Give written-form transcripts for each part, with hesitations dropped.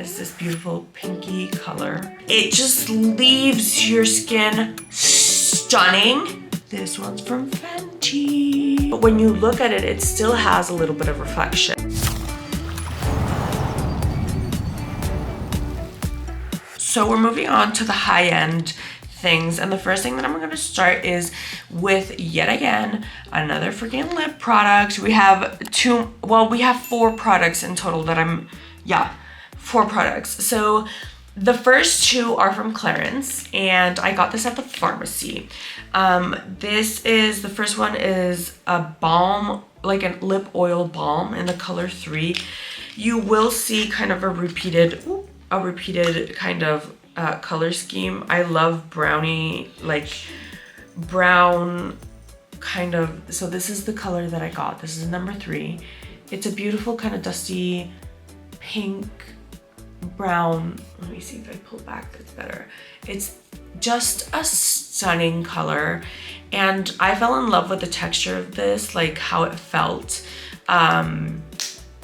It's this beautiful pinky color. It just leaves your skin stunning. This one's from Fenty. But when you look at it, it still has a little bit of reflection. So we're moving on to the high-end things, and the first thing that I'm gonna start is with, yet again, another freaking lip product. We have four products in total that four products. So the first two are from Clarins, and I got this at the pharmacy. The first one is a balm, like a lip oil balm in the color 3. You will see kind of a repeated kind of color scheme. I love brownie, like brown kind of, so this is the color that I got. This is number 3. It's a beautiful kind of dusty pink brown. Let me see if I pull back, that's better. It's just a stunning color, and I fell in love with the texture of this, like how it felt in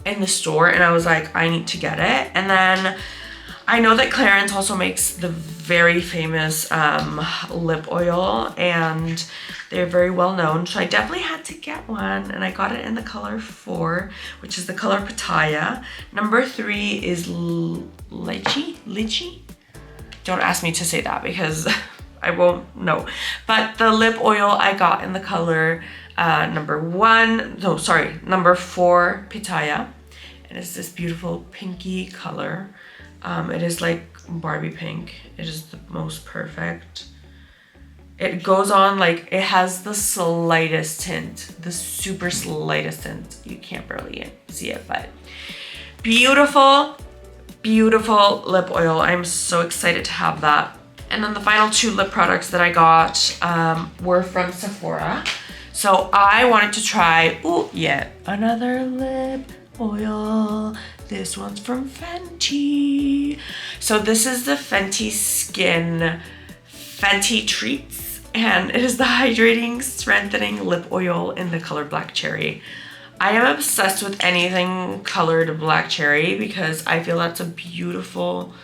the store, and I was like, I need to get it. And then I know that Clarins also makes the very famous lip oil, and they're very well known, so I definitely had to get one, and I got it in the color 4, which is the color Pitaya. Number 3 is lychee? Don't ask me to say that because I won't know. But the lip oil I got in the color number 4 Pitaya, and it's this beautiful pinky color. It is like Barbie pink. It is the most perfect. It goes on like, it has the slightest tint, the super slightest tint. You can't barely see it, but beautiful, beautiful lip oil. I'm so excited to have that. And then the final 2 lip products that I got were from Sephora. So I wanted to try, yet another lip oil. This one's from Fenty. So this is the Fenty Skin Fenty Treats, and it is the hydrating, strengthening lip oil in the color Black Cherry. I am obsessed with anything colored Black Cherry because I feel that's a beautiful,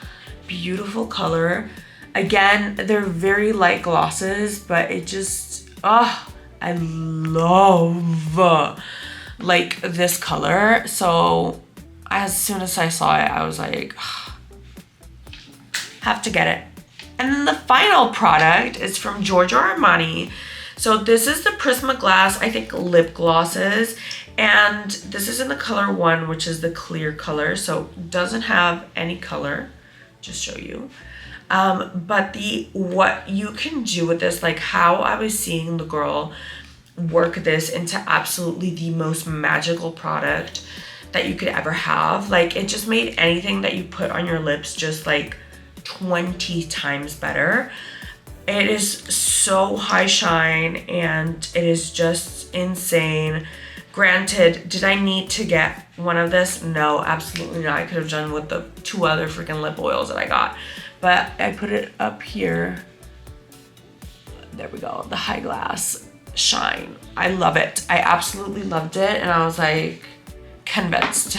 beautiful color. Again, they're very light glosses, but it just, I love like this color. So as soon as I saw it, I was like, have to get it. And then the final product is from Giorgio Armani. So this is the Prisma Glass, I think, lip glosses. And this is in the color 1, which is the clear color. So it doesn't have any color, just show you. But what you can do with this, like how I was seeing the girl work this into absolutely the most magical product that you could ever have. Like, it just made anything that you put on your lips just like 20 times better. It is so high shine and it is just insane. Granted, did I need to get one of this? No, absolutely not. I could have done with the 2 other freaking lip oils that I got, but I put it up here. There we go, the high glass shine. I love it. I absolutely loved it, and I was like, convinced.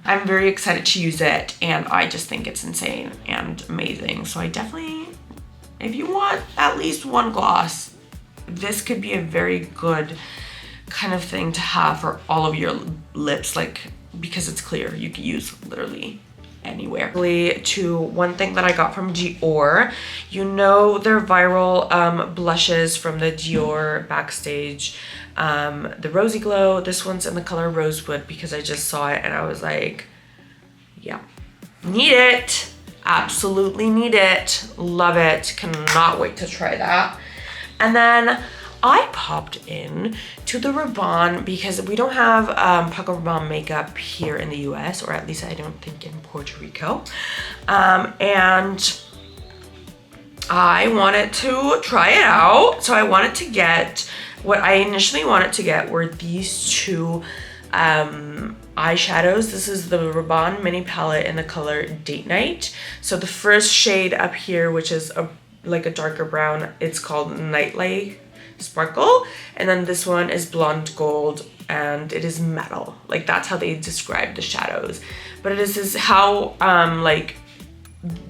I'm very excited to use it, and I just think it's insane and amazing. So I definitely, if you want at least one gloss, this could be a very good kind of thing to have for all of your lips, like, because it's clear, you can use literally anywhere. To one thing that I got from Dior, you know their viral blushes from the Dior Backstage, the Rosy Glow. This one's in the color Rosewood because I just saw it and I was like, yeah, need it, absolutely need it, love it, cannot wait to try that. And then I popped in to the Rabanne because we don't have Paco Rabanne makeup here in the US, or at least I don't think in Puerto Rico. And I wanted to try it out. So I wanted to get, what I initially wanted to get were these 2 eyeshadows. This is the Rabanne mini palette in the color Date Night. So the first shade up here, which is like a darker brown, it's called Nightlight sparkle. And then this one is blonde gold and it is metal. Like that's how they describe the shadows. But this is how like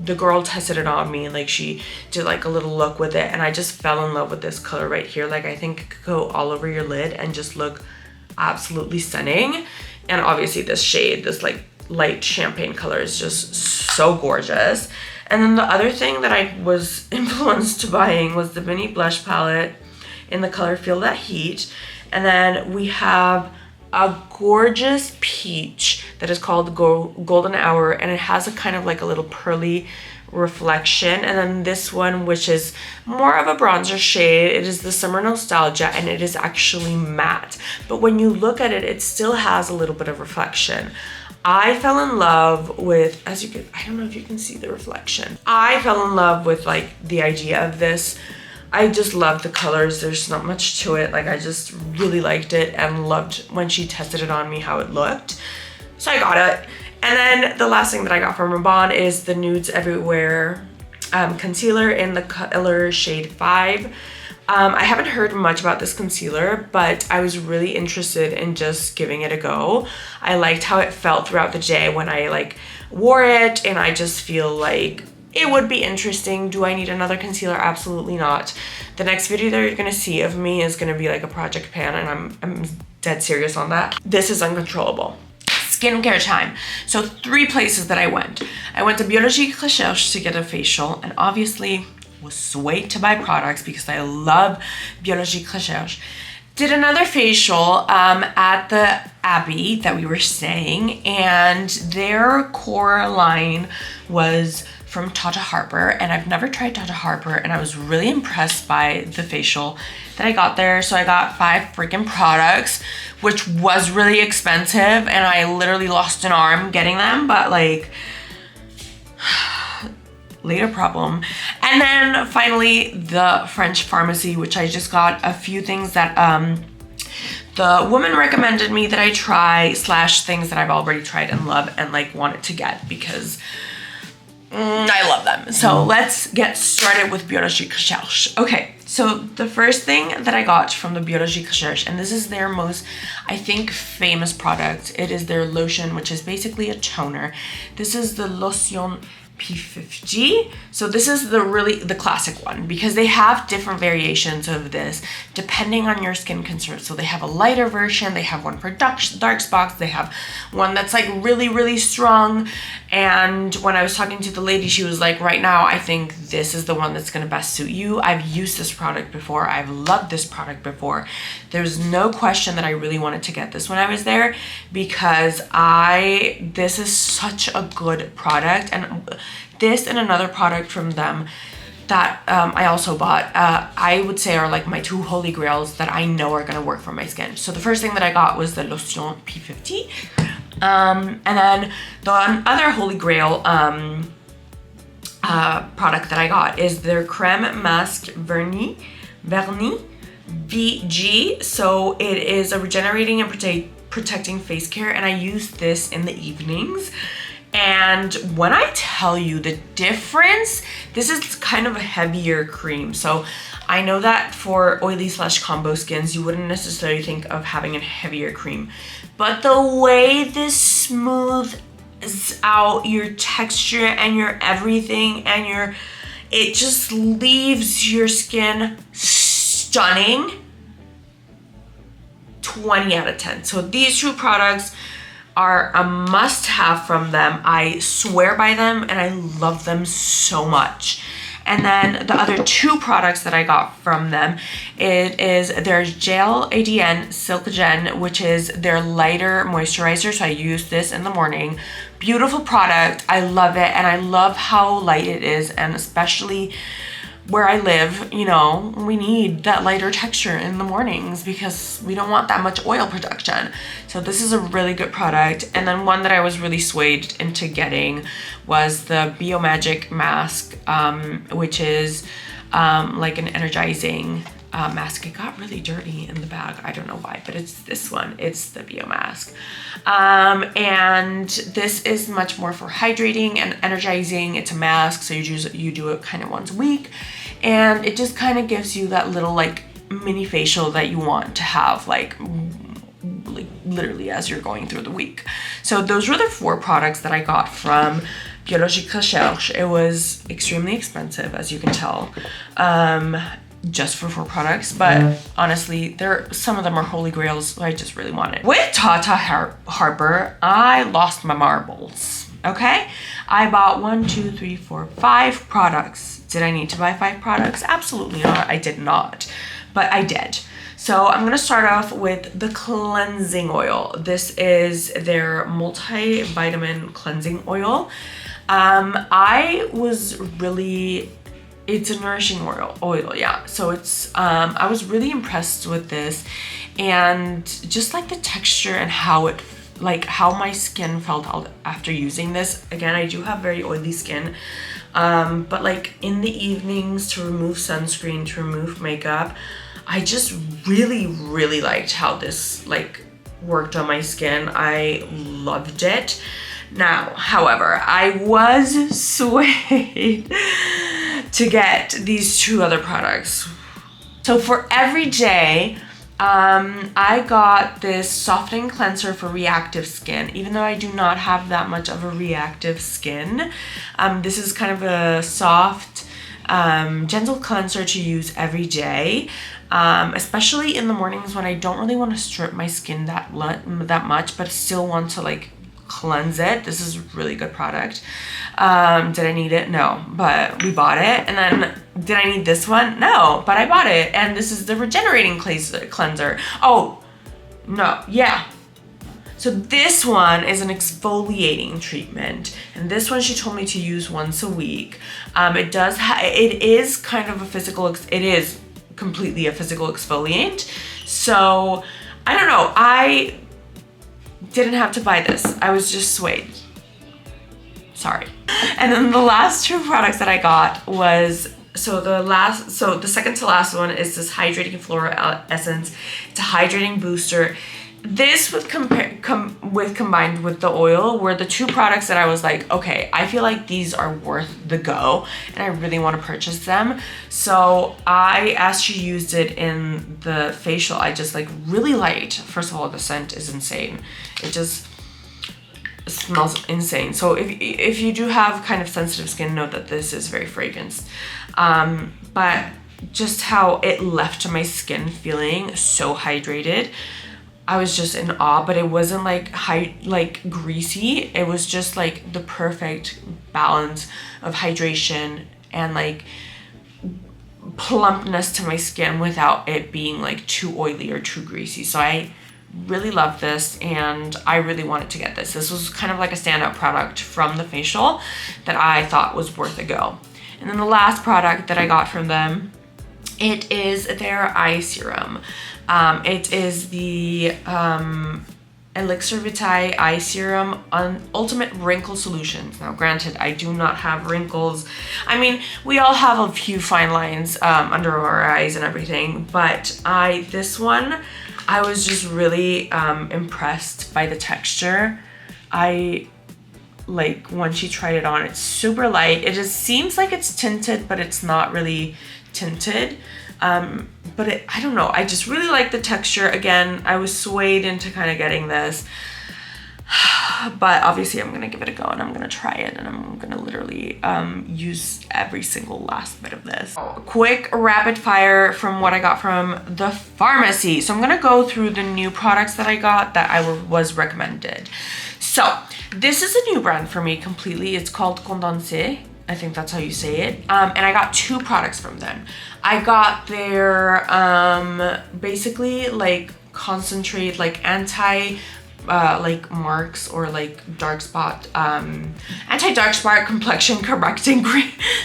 the girl tested it on me. Like she did like a little look with it and I just fell in love with this color right here. Like I think it could go all over your lid and just look absolutely stunning. And obviously this shade, this like light champagne color is just so gorgeous. And then the other thing that I was influenced to buying was the mini blush palette in the color Feel That Heat. And then we have a gorgeous peach that is called Golden Hour, and it has a kind of like a little pearly reflection. And then this one, which is more of a bronzer shade, it is the Summer Nostalgia, and it is actually matte. But when you look at it, it still has a little bit of reflection. I fell in love with, as you can, I don't know if you can see the reflection. I fell in love with like the idea of this. I just love the colors. There's not much to it. Like I just really liked it and loved when she tested it on me how it looked. So I got it. And then the last thing that I got from Rabanne is the Nudes Everywhere concealer in the color shade 5. I haven't heard much about this concealer, but I was really interested in just giving it a go. I liked how it felt throughout the day when I like wore it, and I just feel like it would be interesting. Do I need another concealer? Absolutely not. The next video that you're gonna see of me is gonna be like a project pan, and I'm dead serious on that. This is uncontrollable. Skincare time. So 3 places that I went. I went to Biologique Recherche to get a facial, and obviously was swayed to buy products because I love Biologique Recherche. Did another facial at the Abbey that we were staying, and their core line was from Tata Harper, and I've never tried Tata Harper, and I was really impressed by the facial that I got there. So I got 5 freaking products, which was really expensive, and I literally lost an arm getting them, but like later problem. And then finally the French pharmacy, which I just got a few things that the woman recommended me that I try, slash things that I've already tried and love and like wanted to get because I love them. So let's get started with Biologique Recherche. Okay, so the first thing that I got from the Biologique Recherche, and this is their most, I think, famous product. It is their lotion, which is basically a toner. This is the Lotion P50. So this is the classic one, because they have different variations of this depending on your skin concern. So they have a lighter version, they have one for dark spots, they have one that's like really strong. And when I was talking to the lady, she was like, right now I think this is the one that's going to best suit you. I've used this product before, I've loved this product before. There's no question that I really wanted to get this when I was there, because this is such a good product. And this and another product from them that I also bought, I would say are like my 2 holy grails that I know are gonna work for my skin. So the first thing that I got was the Lotion P50. And then the other holy grail product that I got is their Creme Masque Vernis VG. So it is a regenerating and protecting face care, and I use this in the evenings. And when I tell you the difference, this is kind of a heavier cream. So I know that for oily / combo skins, you wouldn't necessarily think of having a heavier cream, but the way this smooths out your texture and your everything and it just leaves your skin stunning. 20 out of 10. So these 2 products are a must-have from them. I swear by them and I love them so much. And then the other 2 products that I got from them, it is their Gel ISDN Silk Gen, which is their lighter moisturizer. So I use this in the morning. Beautiful product. I love it, and I love how light it is, and especially where I live, you know, we need that lighter texture in the mornings because we don't want that much oil production. So this is a really good product. And then one that I was really swayed into getting was the Biomagic mask, which is like an energizing mask. It got really dirty in the bag. I don't know why, but it's this one. It's the Bio mask. And this is much more for hydrating and energizing. It's a mask, so you do it kind of once a week. And it just kind of gives you that little like mini facial that you want to have like literally as you're going through the week. So those were the 4 products that I got from Biologique Recherche. It was extremely expensive, as you can tell, just for 4 products, but honestly, some of them are holy grails, so I just really want it. With Tata Harper, I lost my marbles, okay? I bought 1, 2, 3, 4, 5 products. Did I need to buy 5 products? Absolutely not, I did not, but I did. So I'm gonna start off with the cleansing oil. This is their multivitamin cleansing oil. It's a nourishing oil, yeah. So I was really impressed with this, and just like the texture and how my skin felt after using this. Again, I do have very oily skin, but like in the evenings to remove sunscreen, to remove makeup, I just really, really liked how this like worked on my skin. I loved it. Now, however, I was swayed to get these 2 other products. So for every day, I got this softening cleanser for reactive skin. Even though I do not have that much of a reactive skin, this is kind of a soft, gentle cleanser to use every day. Especially in the mornings when I don't really want to strip my skin that much, but still want to like cleanse it. This is a really good product. Did I need it? No, but we bought it. And then did I need this one? No, but I bought it. And this is the regenerating cleanser. Oh, no, yeah. So this one is an exfoliating treatment, and this one she told me to use once a week. It is kind of a physical, it is completely a physical exfoliant. So I don't know, I didn't have to buy this. I was just swayed. Sorry. And then the last 2 products that I got was, the second to last one is this Hydrating Floral Essence. It's a hydrating booster. This combined with the oil were the 2 products that I was like, okay, I feel like these are worth the go and I really want to purchase them. So as she used it in the facial, I just like really liked. First of all, the scent is insane. It just smells insane. So if you do have kind of sensitive skin, know that this is very fragranced. But just how it left my skin feeling so hydrated, I was just in awe. But it wasn't like greasy. It was just like the perfect balance of hydration and like plumpness to my skin without it being like too oily or too greasy. So I really love this, and I really wanted to get this. This was kind of like a standout product from the facial that I thought was worth a go. And then the last product that I got from them, it is their eye serum. It is the Elixir Vitae Eye Serum on Ultimate Wrinkle Solutions. Now, granted, I do not have wrinkles. I mean, we all have a few fine lines under our eyes and everything, but this one, I was just really impressed by the texture. When she tried it on, it's super light. It just seems like it's tinted, but it's not really tinted. But I don't know, I just really like the texture. Again, I was swayed into kind of getting this, but obviously I'm gonna give it a go and I'm gonna try it, and I'm gonna literally use every single last bit of this. Quick rapid fire from what I got from the pharmacy. So I'm gonna go through the new products that I got that I was recommended. So this is a new brand for me completely. It's called Condensé. I think that's how you say it. And I got 2 products from them. I got their basically like concentrate, like anti like marks or like dark spot, anti-dark spot complexion correcting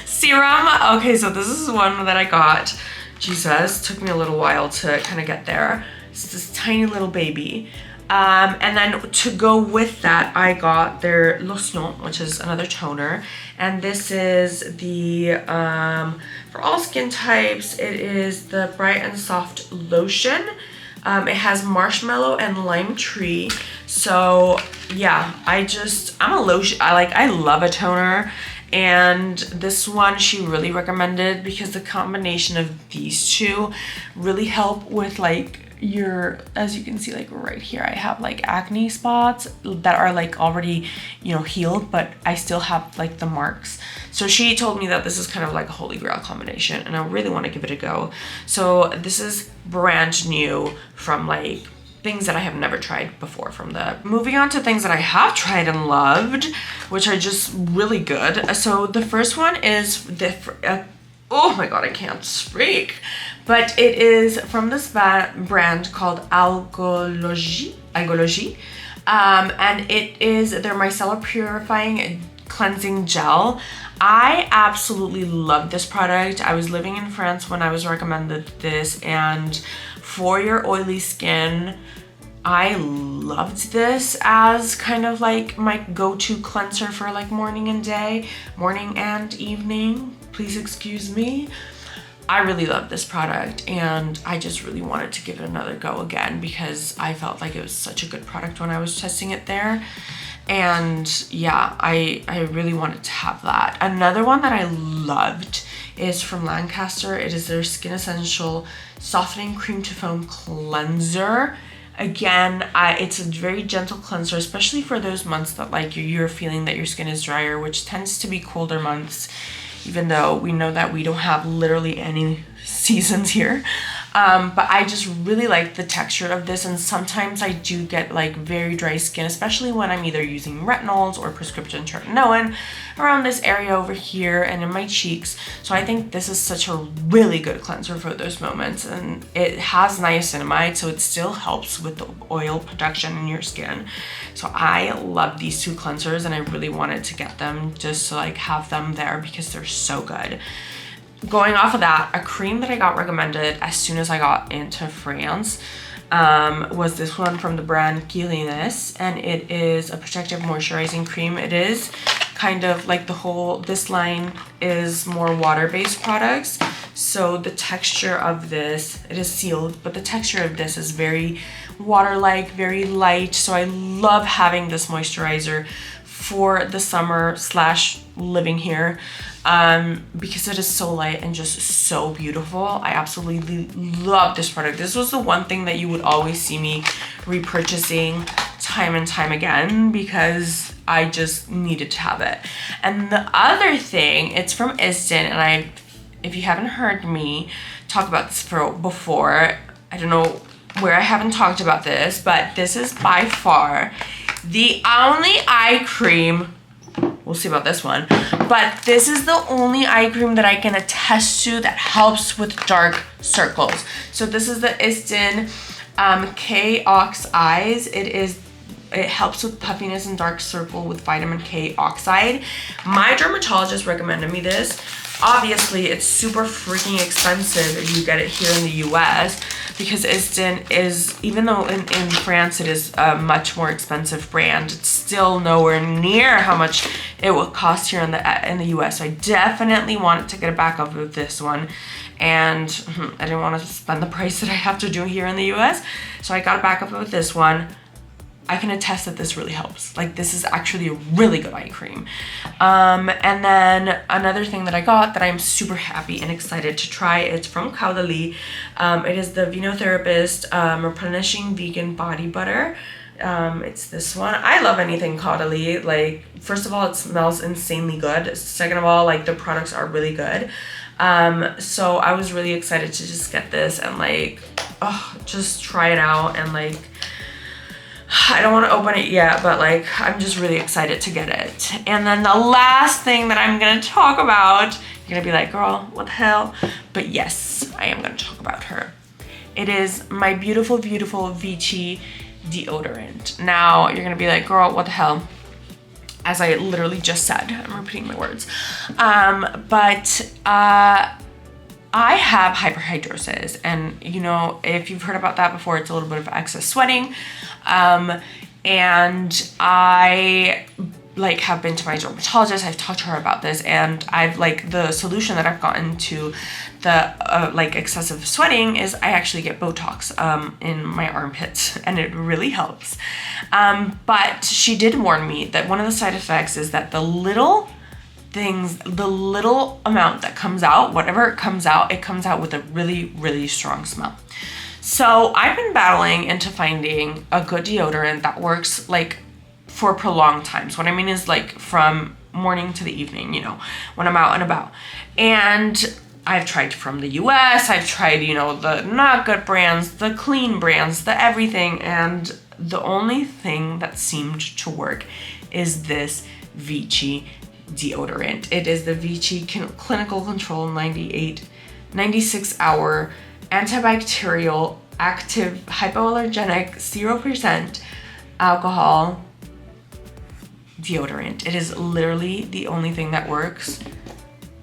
serum. Okay, so this is one that I got. Jesus, took me a little while to kind of get there. It's this tiny little baby. And then to go with that, I got their lotion, which is another toner. And this is the, for all skin types, it is the Bright and Soft Lotion. It has marshmallow and lime tree. So yeah, I'm a lotion, I love a toner. And this one she really recommended because the combination of these two really help with like your, as you can see, like right here I have like acne spots that are like already, you know, healed, but I still have like the marks. So she told me that this is kind of like a holy grail combination and I really want to give it a go. So this is brand new from like things that I have never tried before from the. Moving on to things that I have tried and loved, which are just really good. So the first one is the, oh my god, I can't speak. But it is from this brand called Algologie. And it is their micellar purifying cleansing gel. I absolutely love this product. I was living in France when I was recommended this, and for your oily skin, I loved this as kind of like my go-to cleanser for like morning and evening. Please excuse me. I really love this product and I just really wanted to give it another go again because I felt like it was such a good product when I was testing it there. And yeah, I really wanted to have that. Another one that I loved is from Lancaster. It is their Skin Essential Softening Cream to Foam Cleanser. Again, it's a very gentle cleanser, especially for those months that like you're feeling that your skin is drier, which tends to be colder months, even though we know that we don't have literally any seasons here. But I just really like the texture of this, and sometimes I do get like very dry skin, especially when I'm either using retinols or prescription tretinoin around this area over here and in my cheeks. So I think this is such a really good cleanser for those moments, and it has niacinamide, so it still helps with the oil production in your skin. So I love these two cleansers and I really wanted to get them just to like have them there because they're so good. Going off of that, a cream that I got recommended as soon as I got into France was this one from the brand Qiriness, and it is a protective moisturizing cream. It is kind of like this line is more water-based products, so the texture of this, it is sealed, but the texture of this is very water-like, very light. So I love having this moisturizer for the summer / living here because it is so light and just so beautiful. I absolutely love this product. This was the one thing that you would always see me repurchasing time and time again because I just needed to have it. And the other thing, it's from ISDIN, and if you haven't heard me talk about this before, I don't know where I haven't talked about this, but this is by far the only eye cream, we'll see about this one, but this is the only eye cream that I can attest to that helps with dark circles. So this is the ISDIN K-Ox Eyes. It helps with puffiness and dark circle with vitamin K oxide. My dermatologist recommended me this. Obviously, it's super freaking expensive if you get it here in the US because ISDIN is, even though in France it is a much more expensive brand, it's still nowhere near how much it will cost here in the US. So I definitely wanted to get a backup of this one, and I didn't want to spend the price that I have to do here in the US. So I got a backup of this one. I can attest that this really helps. Like, this is actually a really good eye cream. And then another thing that I got that I'm super happy and excited to try, it's from Caudalíe. It is the Venotherapist Replenishing Vegan Body Butter. It's this one. I love anything Caudalíe. Like, first of all, it smells insanely good. Second of all, like, the products are really good. So I was really excited to just get this and like, just try it out, and like, I don't want to open it yet, but like, I'm just really excited to get it. And then the last thing that I'm going to talk about, you're going to be like, girl, what the hell? But yes, I am going to talk about her. It is my beautiful, beautiful Vichy deodorant. Now, you're going to be like, girl, what the hell? As I literally just said, I'm repeating my words. I have hyperhidrosis, and you know, if you've heard about that before, it's a little bit of excess sweating. And I like have been to my dermatologist. I've talked to her about this, and I've like the solution that I've gotten to the like excessive sweating is I actually get Botox in my armpits, and it really helps. But she did warn me that one of the side effects is that the little amount that comes out, whatever it comes out with a really, really strong smell. So I've been battling into finding a good deodorant that works like for prolonged times. What I mean is like from morning to the evening, you know, when I'm out and about. And I've tried from the US, I've tried, you know, the not good brands, the clean brands, the everything. And the only thing that seemed to work is this Vichy deodorant. It is the Vichy Clinical Control 96-hour antibacterial, active, hypoallergenic, 0% alcohol deodorant. It is literally the only thing that works.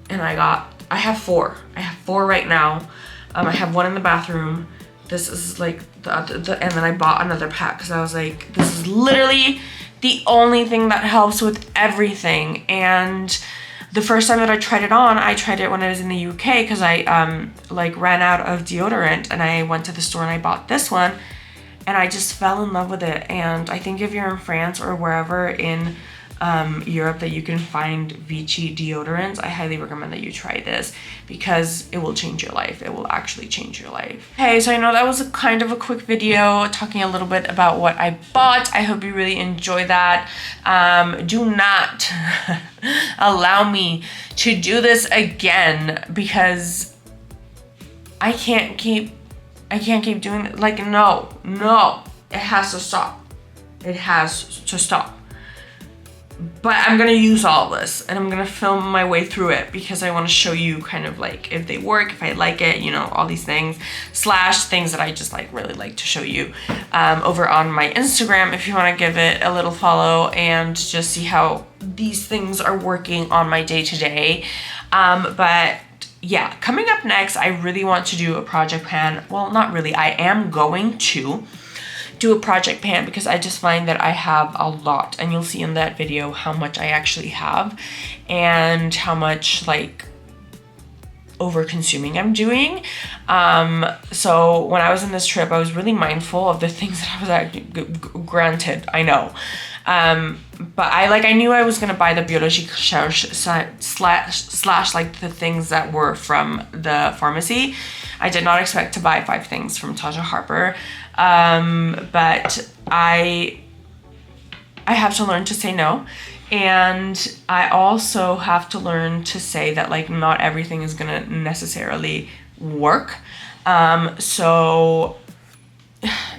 And I have 4. I have 4 right now. I have 1 in the bathroom. This is like and then I bought another pack because I was like, this is literally the only thing that helps with everything. And the first time that I tried it on, I tried it when I was in the UK because I like ran out of deodorant, and I went to the store and I bought this one, and I just fell in love with it. And I think if you're in France or wherever in Europe that you can find Vichy deodorants, I highly recommend that you try this because it will change your life. It will actually change your life. Okay, so I know that was a kind of a quick video talking a little bit about what I bought. I hope you really enjoy that. Do not allow me to do this again because I can't keep doing it. Like, no, it has to stop. It has to stop. But I'm gonna use all of this, and I'm gonna film my way through it because I want to show you kind of like if they work, if I like it, you know, all these things, / things that I just like really like to show you over on my Instagram if you want to give it a little follow and just see how these things are working on my day-to-day. But yeah, coming up next, I really want to do a project pan. Well, not really, I am going to do a project pan because I just find that I have a lot, and you'll see in that video how much I actually have and how much like over consuming I'm doing. So when I was in this trip, I was really mindful of the things that I was actually granted, I know. But I knew I was gonna buy the Biologique Recherche / like the things that were from the pharmacy. I did not expect to buy 5 things from Tata Harper. But I have to learn to say no, and I also have to learn to say that like not everything is gonna necessarily work. So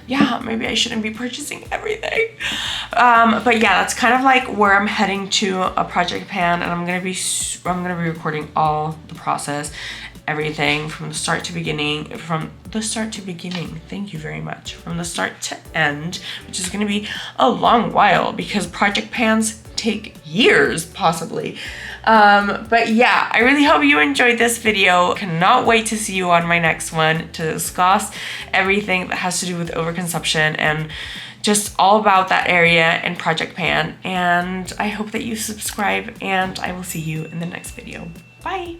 yeah, maybe I shouldn't be purchasing everything. But yeah, that's kind of like where I'm heading to a project pan, and I'm gonna be recording all the process, everything from the start to beginning, thank you very much, from the start to end, which is going to be a long while because project pans take years possibly. But yeah, I really hope you enjoyed this video. Cannot wait to see you on my next one to discuss everything that has to do with overconsumption and just all about that area in project pan. And I hope that you subscribe, and I will see you in the next video. Bye.